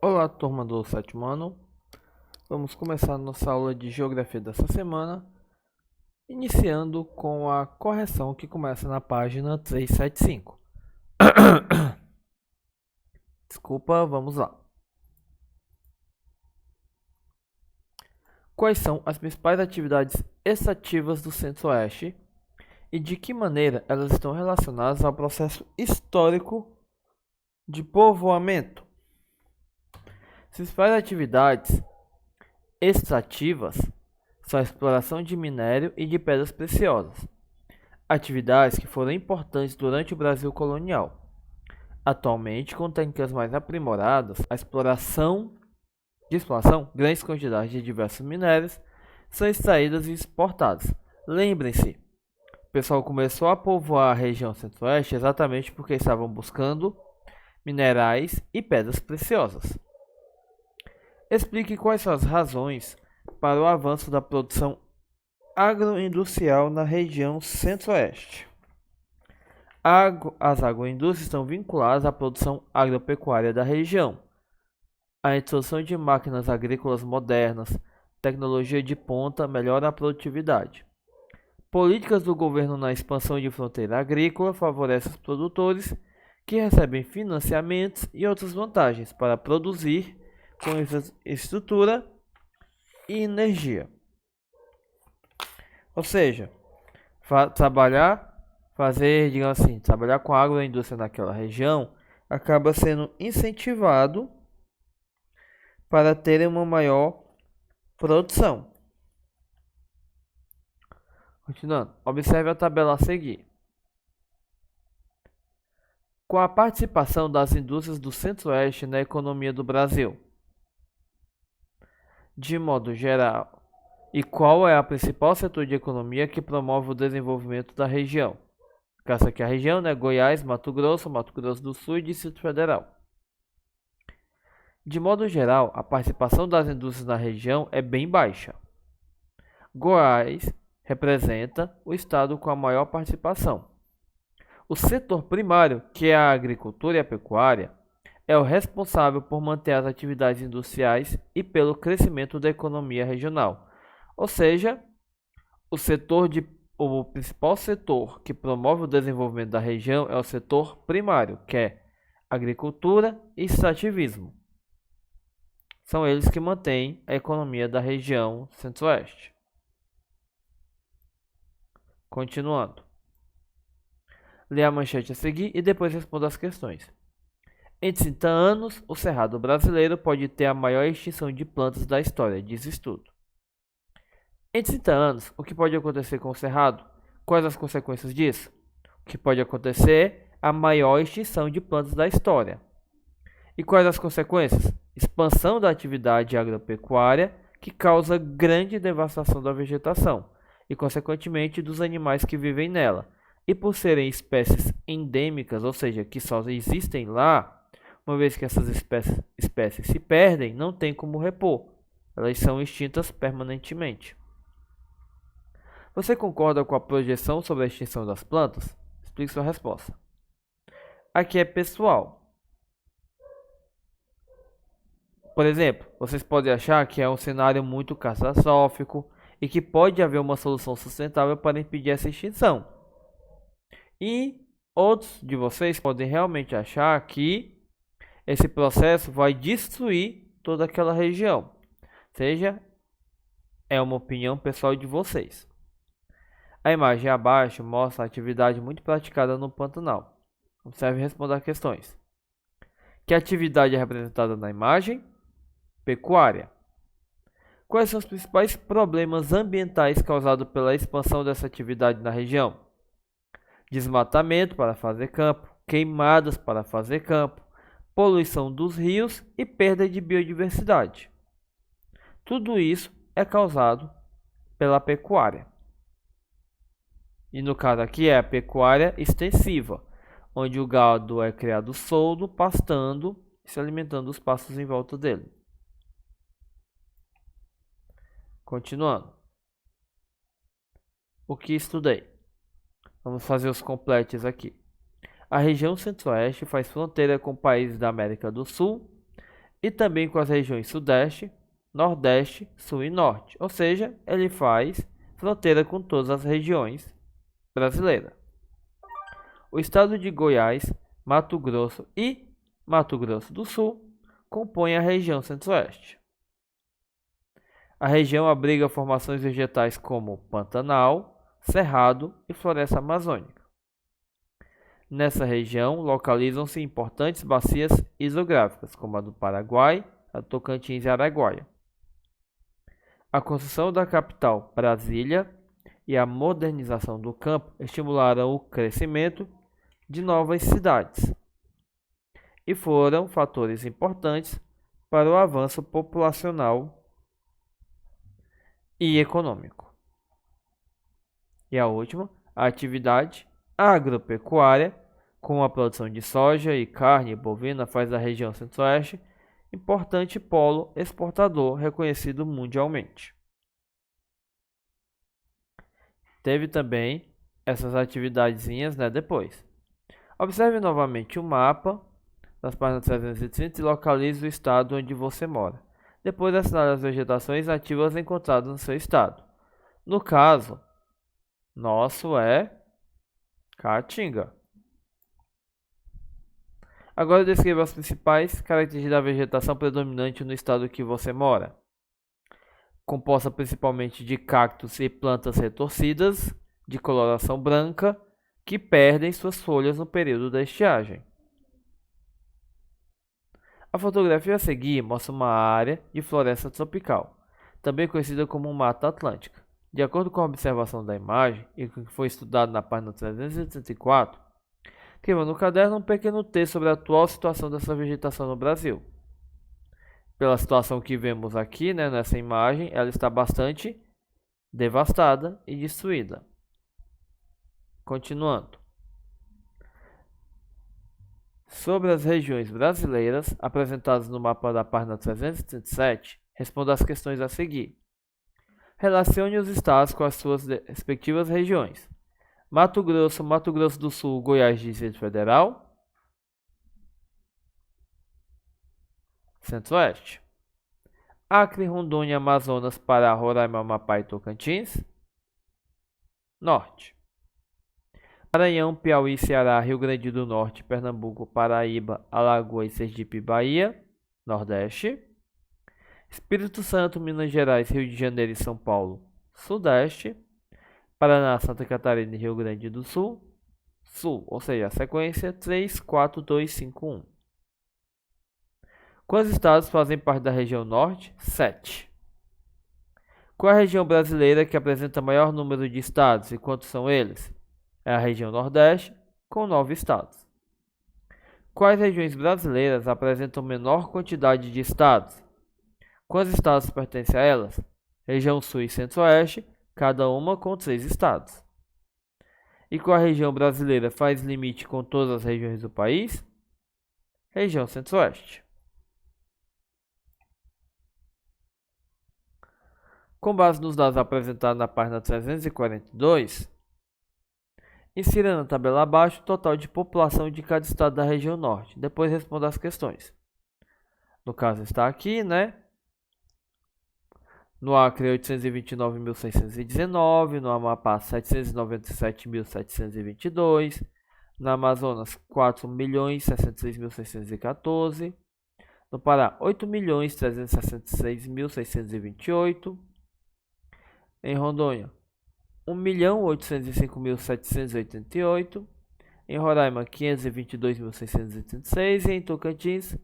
Olá, turma do sétimo ano. Vamos começar nossa aula de geografia dessa semana, iniciando com a correção que começa na página 375. Desculpa, vamos lá. Quais são as principais atividades extrativas do Centro-Oeste e de que maneira elas estão relacionadas ao processo histórico de povoamento? As principais atividades extrativas são a exploração de minério e de pedras preciosas, atividades que foram importantes durante o Brasil colonial. Atualmente, com técnicas mais aprimoradas, a exploração, grandes quantidades de diversos minérios são extraídas e exportadas. Lembrem-se, o pessoal começou a povoar a região centro-oeste exatamente porque estavam buscando minerais e pedras preciosas. Explique quais são as razões para o avanço da produção agroindustrial na região centro-oeste. As agroindústrias estão vinculadas à produção agropecuária da região. A introdução de máquinas agrícolas modernas, tecnologia de ponta melhora a produtividade. Políticas do governo na expansão de fronteira agrícola favorecem os produtores que recebem financiamentos e outras vantagens para produzir com estrutura e energia. Ou seja, trabalhar com a agroindústria naquela região acaba sendo incentivado para terem uma maior produção. Continuando, observe a tabela a seguir. Com a participação das indústrias do Centro-Oeste na economia do Brasil, de modo geral, e qual é o principal setor de economia que promove o desenvolvimento da região? Essa aqui é a região, né? Goiás, Mato Grosso do Sul e Distrito Federal. De modo geral, a participação das indústrias na região é bem baixa. Goiás representa o estado com a maior participação. O setor primário, que é a agricultura e a pecuária, é o responsável por manter as atividades industriais e pelo crescimento da economia regional. Ou seja, o principal setor que promove o desenvolvimento da região é o setor primário, que é agricultura e extrativismo. São eles que mantêm a economia da região centro-oeste. Continuando. Lê a manchete a seguir e depois responda as questões. Em 30 anos, o Cerrado brasileiro pode ter a maior extinção de plantas da história, diz estudo. Em 30 anos, o que pode acontecer com o Cerrado? Quais as consequências disso? O que pode acontecer? A maior extinção de plantas da história. E quais as consequências? Expansão da atividade agropecuária, que causa grande devastação da vegetação e, consequentemente, dos animais que vivem nela. E por serem espécies endêmicas, ou seja, que só existem lá, uma vez que essas espécies se perdem, não tem como repor. Elas são extintas permanentemente. Você concorda com a projeção sobre a extinção das plantas? Explique sua resposta. Aqui é pessoal. Por exemplo, vocês podem achar que é um cenário muito catastrófico e que pode haver uma solução sustentável para impedir essa extinção. E outros de vocês podem realmente achar que esse processo vai destruir toda aquela região. Seja, é uma opinião pessoal de vocês. A imagem abaixo mostra a atividade muito praticada no Pantanal. Observe e responda as questões. Que atividade é representada na imagem? Pecuária. Quais são os principais problemas ambientais causados pela expansão dessa atividade na região? Desmatamento para fazer campo, queimadas para fazer campo, poluição dos rios e perda de biodiversidade. Tudo isso é causado pela pecuária. E no caso aqui é a pecuária extensiva, onde o gado é criado solto, pastando e se alimentando dos pastos em volta dele. Continuando. O que estudei? Vamos fazer os completos aqui. A região centro-oeste faz fronteira com países da América do Sul e também com as regiões Sudeste, Nordeste, Sul e Norte, ou seja, ele faz fronteira com todas as regiões brasileiras. O estado de Goiás, Mato Grosso e Mato Grosso do Sul compõem a região Centro-Oeste. A região abriga formações vegetais como Pantanal, Cerrado e Floresta Amazônica. Nessa região localizam-se importantes bacias hidrográficas, como a do Paraguai, a Tocantins e Araguaia. A construção da capital, Brasília, e a modernização do campo estimularam o crescimento de novas cidades e foram fatores importantes para o avanço populacional e econômico. E a última, a atividade agropecuária, com a produção de soja e carne bovina, faz da região Centro-Oeste importante polo exportador reconhecido mundialmente. Teve também essas atividadezinhas, depois. Observe novamente o mapa das páginas 330 e localize o estado onde você mora. Depois assinale as vegetações nativas encontradas no seu estado. No caso, nosso é Caatinga. Agora descreva as principais características da vegetação predominante no estado que você mora. Composta principalmente de cactos e plantas retorcidas, de coloração branca, que perdem suas folhas no período da estiagem. A fotografia a seguir mostra uma área de floresta tropical, também conhecida como Mata Atlântica. De acordo com a observação da imagem e com o que foi estudado na página 334, escreva no caderno um pequeno texto sobre a atual situação dessa vegetação no Brasil. Pela situação que vemos aqui, nessa imagem, ela está bastante devastada e destruída. Continuando. Sobre as regiões brasileiras apresentadas no mapa da página 337, responda às questões a seguir. Relacione os estados com as suas respectivas regiões. Mato Grosso, Mato Grosso do Sul, Goiás, Distrito Federal. Centro-Oeste. Acre, Rondônia, Amazonas, Pará, Roraima, Amapá e Tocantins. Norte. Maranhão, Piauí, Ceará, Rio Grande do Norte, Pernambuco, Paraíba, Alagoas, Sergipe, Bahia. Nordeste. Espírito Santo, Minas Gerais, Rio de Janeiro e São Paulo. Sudeste. Paraná, Santa Catarina e Rio Grande do Sul. Sul, ou seja, a sequência 3, 4, 2, 5, 1. Quantos estados fazem parte da região Norte? 7. Qual é a região brasileira que apresenta maior número de estados e quantos são eles? É a região Nordeste, com 9 estados. Quais regiões brasileiras apresentam menor quantidade de estados? Quantos estados pertencem a elas? Região Sul e Centro-Oeste, cada uma com 3 estados. E qual região brasileira faz limite com todas as regiões do país? Região Centro-Oeste. Com base nos dados apresentados na página 342, insira na tabela abaixo o total de população de cada estado da região Norte. Depois responda as questões. No caso está aqui, No Acre, 829.619. No Amapá, 797.722. No Amazonas, 4.063.614. No Pará, 8.366.628. Em Rondônia, 1.805.788. Em Roraima, 522.636. E em Tocantins,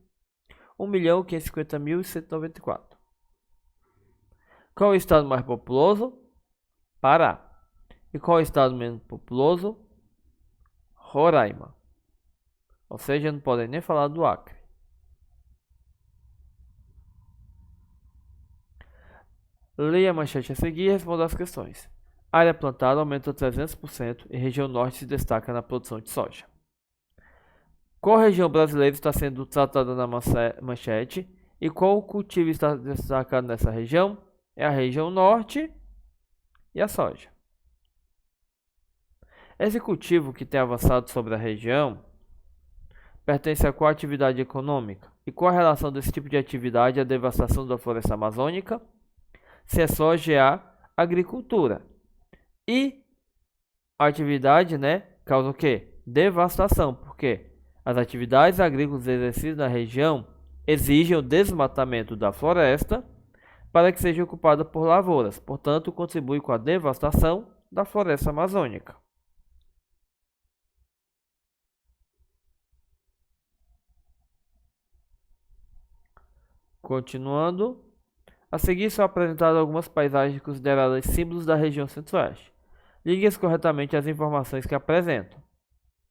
1.550.194. Qual é o estado mais populoso? Pará. E qual é o estado menos populoso? Roraima. Ou seja, não podem nem falar do Acre. Leia a manchete a seguir e responda as questões. Área plantada aumenta 300% e região norte se destaca na produção de soja. Qual região brasileira está sendo tratada na manchete e qual cultivo está destacado nessa região? É a região norte e a soja. Esse cultivo que tem avançado sobre a região pertence a qual atividade econômica? E qual a relação desse tipo de atividade à devastação da floresta amazônica? Se é soja, agricultura. E a atividade, né, causa o quê? Devastação. Por quê? As atividades agrícolas exercidas na região exigem o desmatamento da floresta para que seja ocupada por lavouras. Portanto, contribui com a devastação da floresta amazônica. Continuando, a seguir são apresentadas algumas paisagens consideradas símbolos da região centro-oeste. Ligue-as corretamente às informações que apresentam.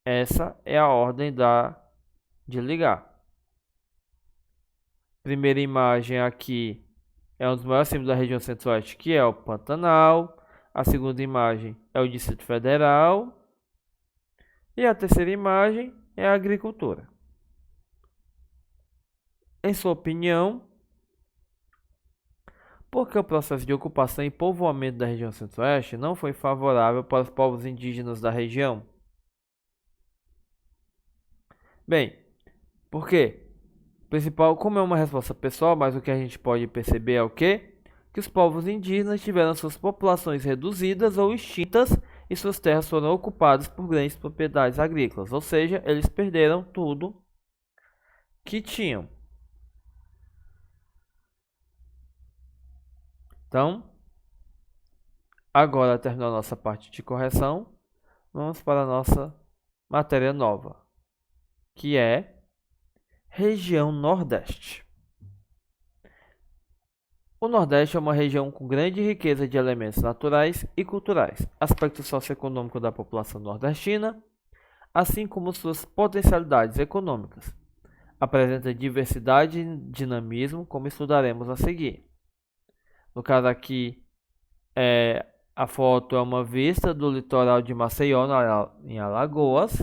Essa é a ordem de ligar. Primeira imagem aqui é um dos maiores símbolos da região centro-oeste, que é o Pantanal. A segunda imagem é o Distrito Federal. E a terceira imagem é a agricultura. Em sua opinião, por que o processo de ocupação e povoamento da região centro-oeste não foi favorável para os povos indígenas da região? Bem, por quê? Principal, como é uma resposta pessoal, mas o que a gente pode perceber é o quê? Que os povos indígenas tiveram suas populações reduzidas ou extintas e suas terras foram ocupadas por grandes propriedades agrícolas, ou seja, eles perderam tudo que tinham. Então, agora terminou a nossa parte de correção, vamos para a nossa matéria nova, que é região Nordeste. O Nordeste é uma região com grande riqueza de elementos naturais e culturais, aspecto socioeconômico da população nordestina, assim como suas potencialidades econômicas. Apresenta diversidade e dinamismo, como estudaremos a seguir. No caso aqui, a foto é uma vista do litoral de Maceió, em Alagoas,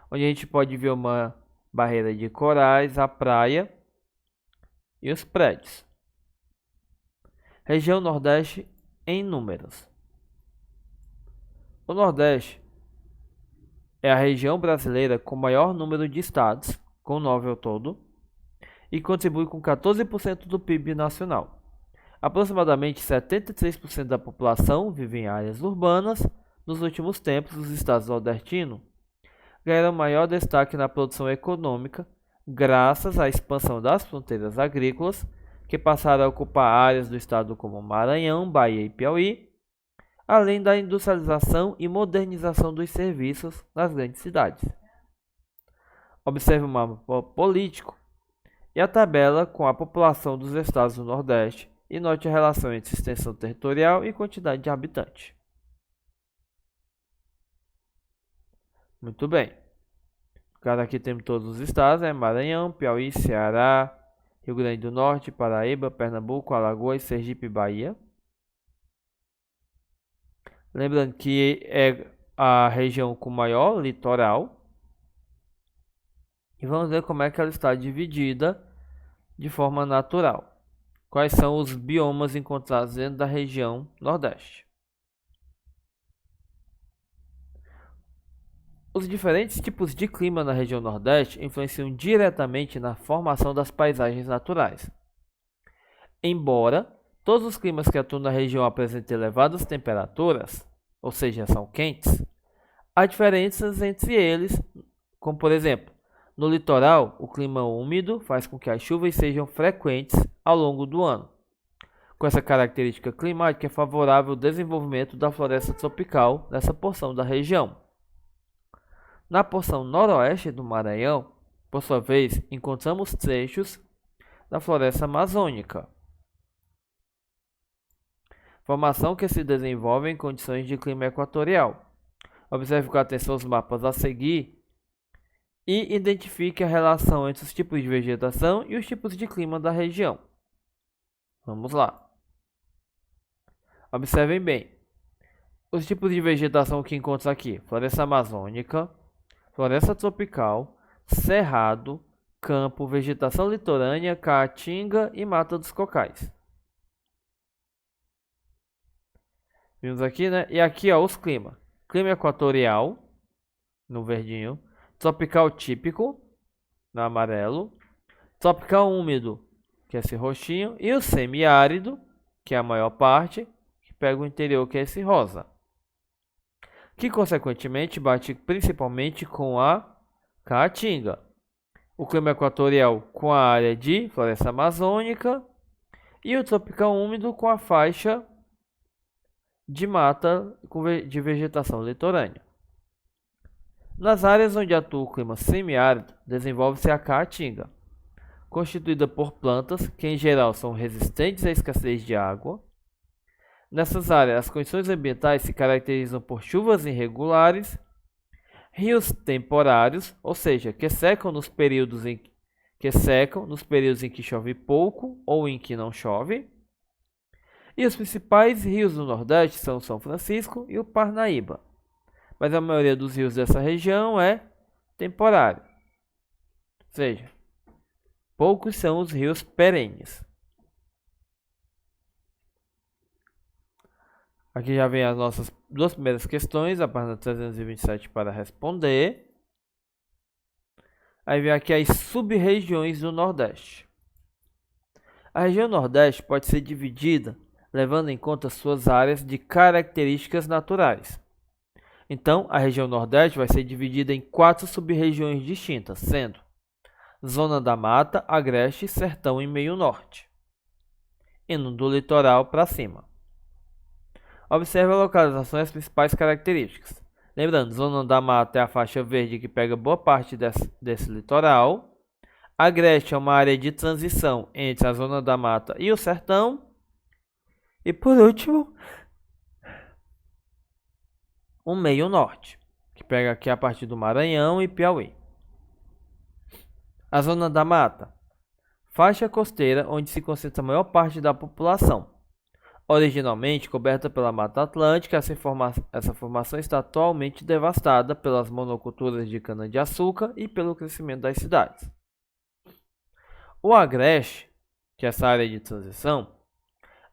onde a gente pode ver uma barreira de corais, a praia e os prédios. Região Nordeste em números. O Nordeste é a região brasileira com maior número de estados, com 9 ao todo, e contribui com 14% do PIB nacional. Aproximadamente 73% da população vive em áreas urbanas. Nos últimos tempos, os estados nordestinos ganharam maior destaque na produção econômica, graças à expansão das fronteiras agrícolas, que passaram a ocupar áreas do estado como Maranhão, Bahia e Piauí, além da industrialização e modernização dos serviços nas grandes cidades. Observe o mapa político e a tabela com a população dos estados do Nordeste e note a relação entre extensão territorial e quantidade de habitantes. Muito bem. Aqui temos todos os estados, Maranhão, Piauí, Ceará, Rio Grande do Norte, Paraíba, Pernambuco, Alagoas, Sergipe e Bahia. Lembrando que é a região com maior litoral. E vamos ver como é que ela está dividida de forma natural. Quais são os biomas encontrados dentro da região Nordeste? Os diferentes tipos de clima na região Nordeste influenciam diretamente na formação das paisagens naturais. Embora todos os climas que atuam na região apresentem elevadas temperaturas, ou seja, são quentes, há diferenças entre eles, como por exemplo, no litoral, o clima úmido faz com que as chuvas sejam frequentes ao longo do ano. Com essa característica climática, é favorável o desenvolvimento da floresta tropical nessa porção da região. Na porção noroeste do Maranhão, por sua vez, encontramos trechos da floresta amazônica, formação que se desenvolve em condições de clima equatorial. Observe com atenção os mapas a seguir e identifique a relação entre os tipos de vegetação e os tipos de clima da região. Vamos lá. Observem bem. Os tipos de vegetação que encontram aqui: floresta amazônica, floresta tropical, cerrado, campo, vegetação litorânea, caatinga e mata dos cocais. Vimos aqui, né? E aqui, ó, os climas. Clima equatorial, no verdinho. Tropical típico, no amarelo. Tropical úmido, que é esse roxinho, e o semiárido, que é a maior parte, que pega o interior, que é esse rosa, que consequentemente bate principalmente com a caatinga. O clima equatorial com a área de floresta amazônica e o tropical úmido com a faixa de mata de vegetação litorânea. Nas áreas onde atua o clima semiárido, desenvolve-se a caatinga, constituída por plantas que em geral são resistentes à escassez de água. Nessas áreas, as condições ambientais se caracterizam por chuvas irregulares, rios temporários, ou seja, que secam nos períodos em que chove pouco ou em que não chove. E os principais rios do Nordeste são o São Francisco e o Parnaíba. Mas a maioria dos rios dessa região é temporário. Ou seja, poucos são os rios perenes. Aqui já vem as nossas duas primeiras questões, a página 327 para responder. Aí vem aqui as sub-regiões do Nordeste. A região Nordeste pode ser dividida levando em conta suas áreas de características naturais. Então, a região Nordeste vai ser dividida em 4 sub-regiões distintas, sendo Zona da Mata, Agreste, Sertão e Meio Norte, indo do litoral para cima. Observe a localização e as principais características. Lembrando, Zona da Mata é a faixa verde que pega boa parte desse litoral. Agreste é uma área de transição entre a Zona da Mata e o Sertão. E por último, o Meio Norte, que pega aqui a partir do Maranhão e Piauí. A Zona da Mata, faixa costeira onde se concentra a maior parte da população. Originalmente coberta pela Mata Atlântica, essa formação está atualmente devastada pelas monoculturas de cana-de-açúcar e pelo crescimento das cidades. O Agreste, que é essa área de transição,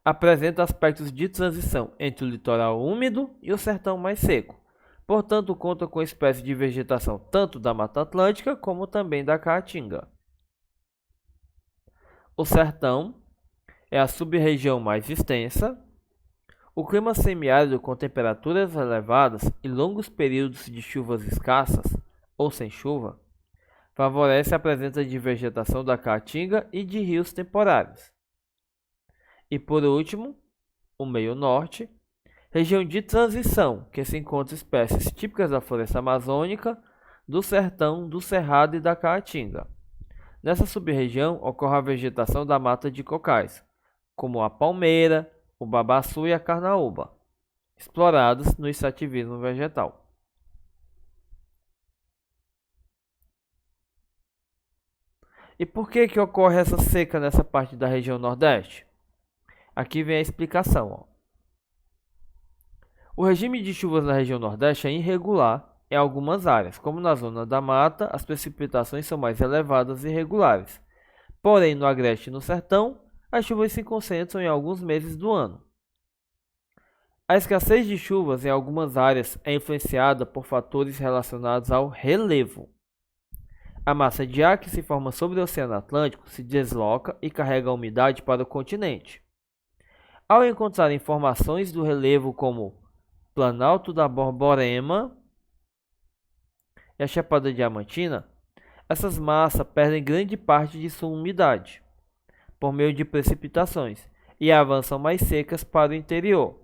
apresenta aspectos de transição entre o litoral úmido e o sertão mais seco. Portanto, conta com espécies de vegetação tanto da Mata Atlântica como também da Caatinga. O sertão é a sub-região mais extensa. O clima semiárido com temperaturas elevadas e longos períodos de chuvas escassas ou sem chuva favorece a presença de vegetação da Caatinga e de rios temporários. E por último, o Meio Norte, região de transição, que se encontra espécies típicas da floresta amazônica, do sertão, do cerrado e da caatinga. Nessa sub-região ocorre a vegetação da mata de cocais, como a palmeira, o babaçu e a carnaúba, explorados no extrativismo vegetal. E por que ocorre essa seca nessa parte da região Nordeste? Aqui vem a explicação. O regime de chuvas na região Nordeste é irregular em algumas áreas, como na zona da mata, as precipitações são mais elevadas e regulares. Porém, no Agreste e no Sertão, as chuvas se concentram em alguns meses do ano. A escassez de chuvas em algumas áreas é influenciada por fatores relacionados ao relevo. A massa de ar que se forma sobre o Oceano Atlântico se desloca e carrega a umidade para o continente. Ao encontrar informações do relevo como Planalto da Borborema e a Chapada Diamantina, essas massas perdem grande parte de sua umidade por meio de precipitações e avançam mais secas para o interior.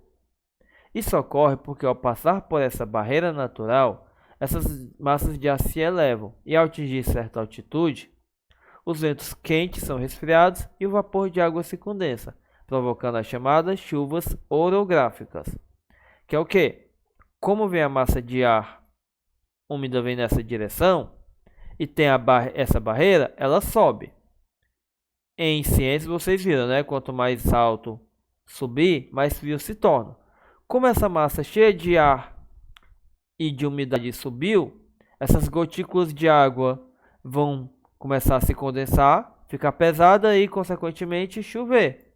Isso ocorre porque ao passar por essa barreira natural, essas massas de ar se elevam e ao atingir certa altitude, os ventos quentes são resfriados e o vapor de água se condensa, provocando as chamadas chuvas orográficas. Que é o quê? Como vem a massa de ar úmida vem nessa direção e tem essa barreira, ela sobe. Em ciências vocês viram, né? Quanto mais alto subir, mais frio se torna. Como essa massa cheia de ar e de umidade subiu, essas gotículas de água vão começar a se condensar, ficar pesada e, consequentemente, chover.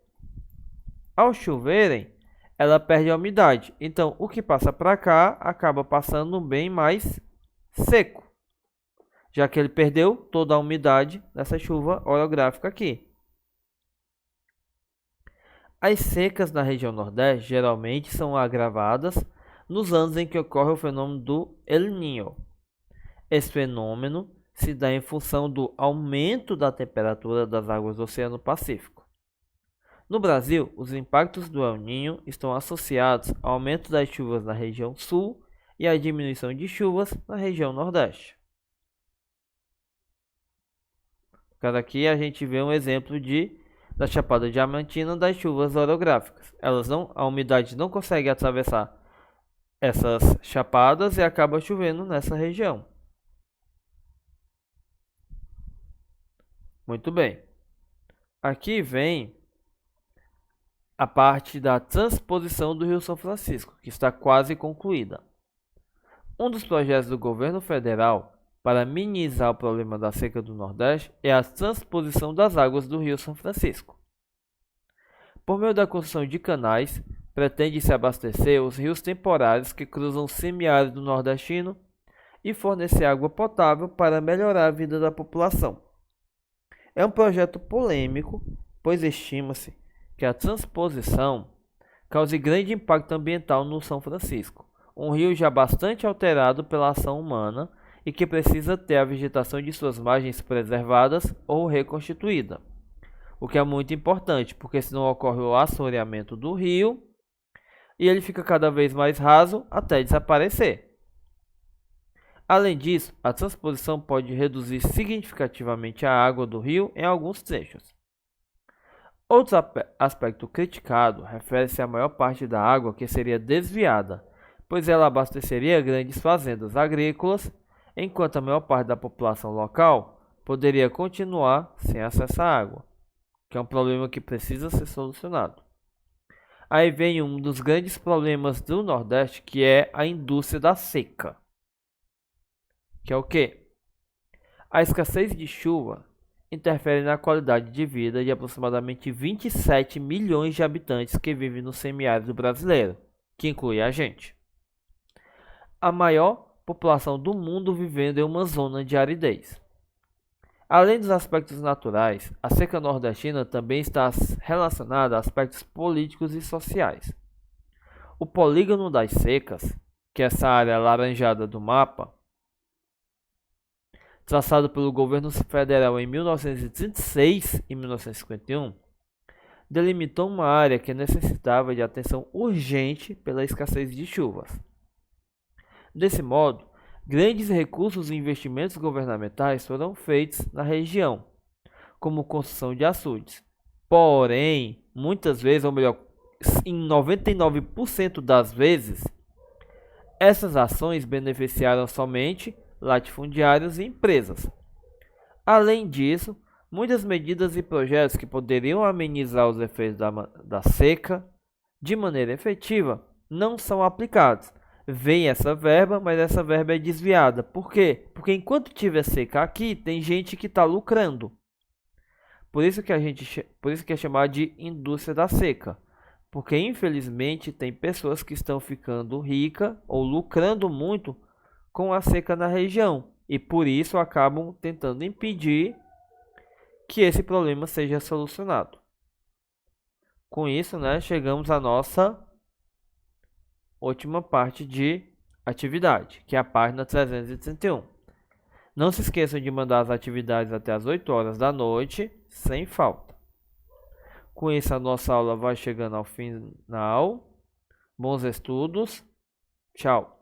Ao choverem, ela perde a umidade. Então, o que passa para cá acaba passando bem mais seco. já que ele perdeu toda a umidade nessa chuva orográfica aqui. As secas na região Nordeste geralmente são agravadas nos anos em que ocorre o fenômeno do El Niño. Esse fenômeno se dá em função do aumento da temperatura das águas do Oceano Pacífico. No Brasil, os impactos do El Niño estão associados ao aumento das chuvas na região Sul e à diminuição de chuvas na região Nordeste. Aqui a gente vê um exemplo da Chapada Diamantina das chuvas orográficas. A umidade não consegue atravessar essas chapadas e acaba chovendo nessa região. Muito bem. Aqui vem a parte da transposição do Rio São Francisco, que está quase concluída. Um dos projetos do governo federal para minimizar o problema da seca do Nordeste é a transposição das águas do Rio São Francisco. Por meio da construção de canais, pretende-se abastecer os rios temporários que cruzam o semiárido nordestino e fornecer água potável para melhorar a vida da população. É um projeto polêmico, pois estima-se que a transposição cause grande impacto ambiental no São Francisco, um rio já bastante alterado pela ação humana e que precisa ter a vegetação de suas margens preservadas ou reconstituída, o que é muito importante, porque senão ocorre o assoreamento do rio e ele fica cada vez mais raso até desaparecer. Além disso, a transposição pode reduzir significativamente a água do rio em alguns trechos. Outro aspecto criticado refere-se à maior parte da água que seria desviada, pois ela abasteceria grandes fazendas agrícolas, enquanto a maior parte da população local poderia continuar sem acesso à água, que é um problema que precisa ser solucionado. Aí vem um dos grandes problemas do Nordeste, que é a indústria da seca. Que é o quê? A escassez de chuva interfere na qualidade de vida de aproximadamente 27 milhões de habitantes que vivem no semiárido brasileiro, que inclui a gente. A maior população do mundo vivendo em uma zona de aridez. Além dos aspectos naturais, a seca nordestina também está relacionada a aspectos políticos e sociais. O polígono das secas, que é essa área alaranjada do mapa, traçado pelo governo federal em 1936 e 1951, delimitou uma área que necessitava de atenção urgente pela escassez de chuvas. Desse modo, grandes recursos e investimentos governamentais foram feitos na região, como construção de açudes. Porém, muitas vezes, ou melhor, em 99% das vezes, essas ações beneficiaram somente latifundiários e empresas. Além disso, muitas medidas e projetos que poderiam amenizar os efeitos da seca de maneira efetiva não são aplicados. Vem essa verba, mas essa verba é desviada. Por quê? Porque enquanto tiver seca aqui, tem gente que está lucrando. Por isso que é chamado de indústria da seca. Porque infelizmente tem pessoas que estão ficando ricas ou lucrando muito com a seca na região. E por isso acabam tentando impedir que esse problema seja solucionado. Com isso, chegamos à nossa última parte de atividade, que é a página 331. Não se esqueçam de mandar as atividades até as 8 horas da noite, sem falta. Com isso, a nossa aula vai chegando ao final. Bons estudos. Tchau.